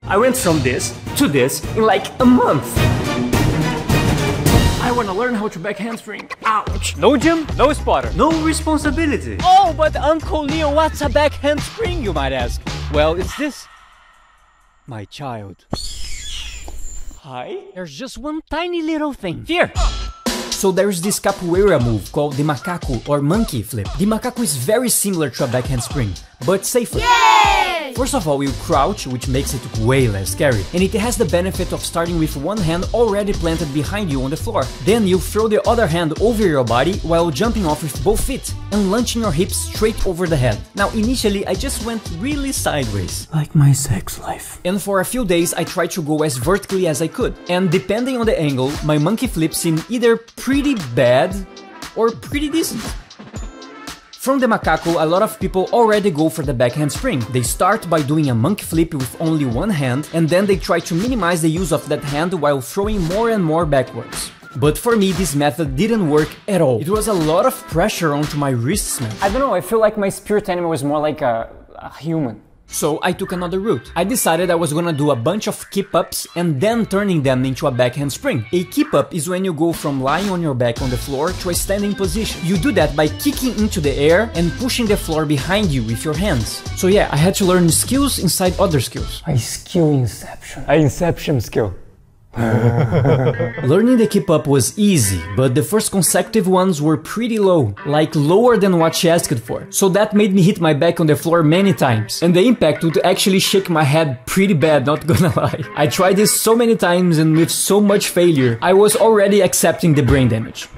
I went from this to this in like a month. I wanna learn how to back handspring. Ouch. No gym, no spotter. No responsibility. Oh, but Uncle Leo, what's a back handspring, you might ask? Well, it's this. My child. Hi? There's just one tiny little thing. Here. So there's this capoeira move called the macaco or monkey flip. The macaco is very similar to a back handspring, but safer. Yay! First of all, you crouch, which makes it way less scary. And it has the benefit of starting with one hand already planted behind you on the floor. Then you throw the other hand over your body while jumping off with both feet and launching your hips straight over the head. Now, initially, I just went really sideways. Like my sex life. And for a few days, I tried to go as vertically as I could. And depending on the angle, my monkey flip seemed either pretty bad or pretty decent. From the macaco, a lot of people already go for the back handspring. They start by doing a monkey flip with only one hand, and then they try to minimize the use of that hand while throwing more and more backwards. But for me, this method didn't work at all. It was a lot of pressure onto my wrists, man. I don't know, I feel like my spirit animal is more like a human. So I took another route. I decided I was gonna do a bunch of keep-ups and then turning them into a back handspring. A keep-up is when you go from lying on your back on the floor to a standing position. You do that by kicking into the air and pushing the floor behind you with your hands. So yeah, I had to learn skills inside other skills. A skill inception. A inception skill. Learning the keep-up was easy, but the first consecutive ones were pretty low, like lower than what she asked for. So that made me hit my back on the floor many times, and the impact would actually shake my head pretty bad, not gonna lie. I tried this so many times and with so much failure, I was already accepting the brain damage.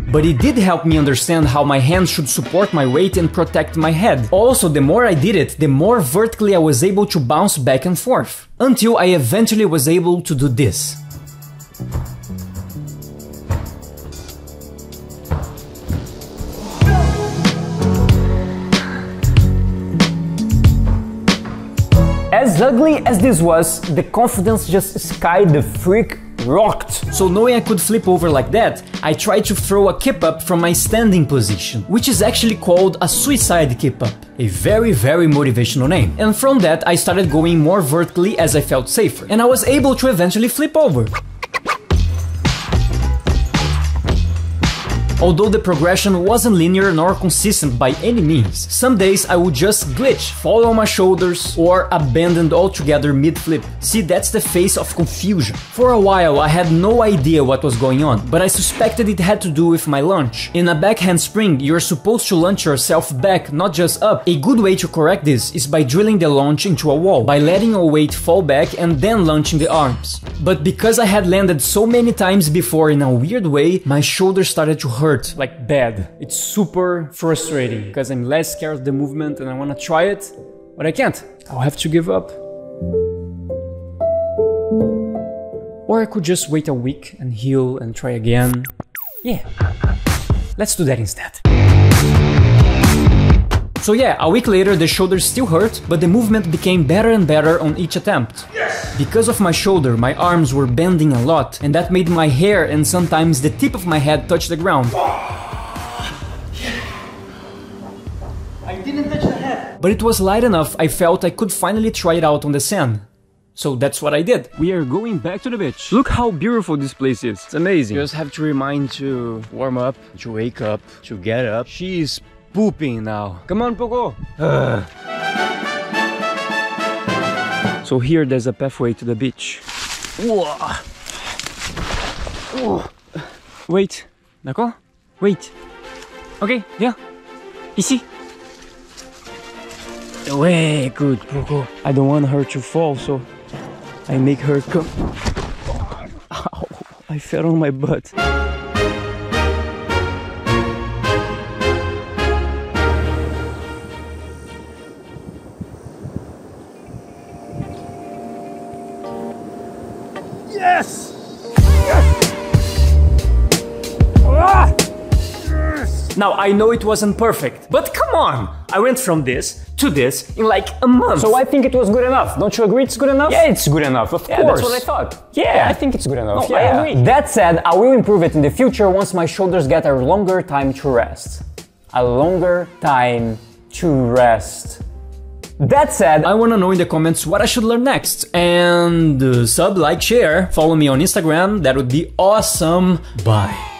But it did help me understand how my hands should support my weight and protect my head. Also, the more I did it, the more vertically I was able to bounce back and forth. Until I eventually was able to do this. As ugly as this was, the confidence just sky the freak rocked. So knowing I could flip over like that, I tried to throw a keep-up from my standing position, which is actually called a suicide keep-up. A very motivational name. And from that I started going more vertically as I felt safer, and I was able to eventually flip over. Although the progression wasn't linear nor consistent by any means. Some days I would just glitch, fall on my shoulders, or abandon altogether mid-flip. See, that's the face of confusion. For a while I had no idea what was going on, but I suspected it had to do with my launch. In a back handspring, you're supposed to launch yourself back, not just up. A good way to correct this is by drilling the launch into a wall, by letting your weight fall back and then launching the arms. But because I had landed so many times before in a weird way, my shoulders started to hurt. Like bad. It's super frustrating because I'm less scared of the movement and I want to try it, but I can't. I'll have to give up. Or I could just wait a week and heal and try again. Yeah, let's do that instead. So yeah, a week later the shoulder still hurt, but the movement became better and better on each attempt. Yes! Because of my shoulder, my arms were bending a lot, and that made my hair and sometimes the tip of my head touch the ground. I didn't touch the head. But it was light enough, I felt I could finally try it out on the sand. So that's what I did. We are going back to the beach. Look how beautiful this place is. It's amazing. You just have to remind to warm up, to wake up, to get up. She's pooping now. Come on, Poco. So here there's a pathway to the beach. Wait, d'accord? Wait. Okay, yeah. Ici. Ouais, good, Poco. I don't want her to fall, so I make her come. Ow, I fell on my butt. Yes! Yes! Ah! Yes! Now, I know it wasn't perfect, but come on! I went from this to this in like a month. So I think it was good enough. Don't you agree it's good enough? Yeah, it's good enough, of course. That's what I thought. Yeah, I think it's good enough. No, I agree. That said, I will improve it in the future once my shoulders get a longer time to rest. A longer time to rest. That said, I wanna know in the comments what I should learn next. And sub, like, share, follow me on Instagram, that would be awesome. Bye.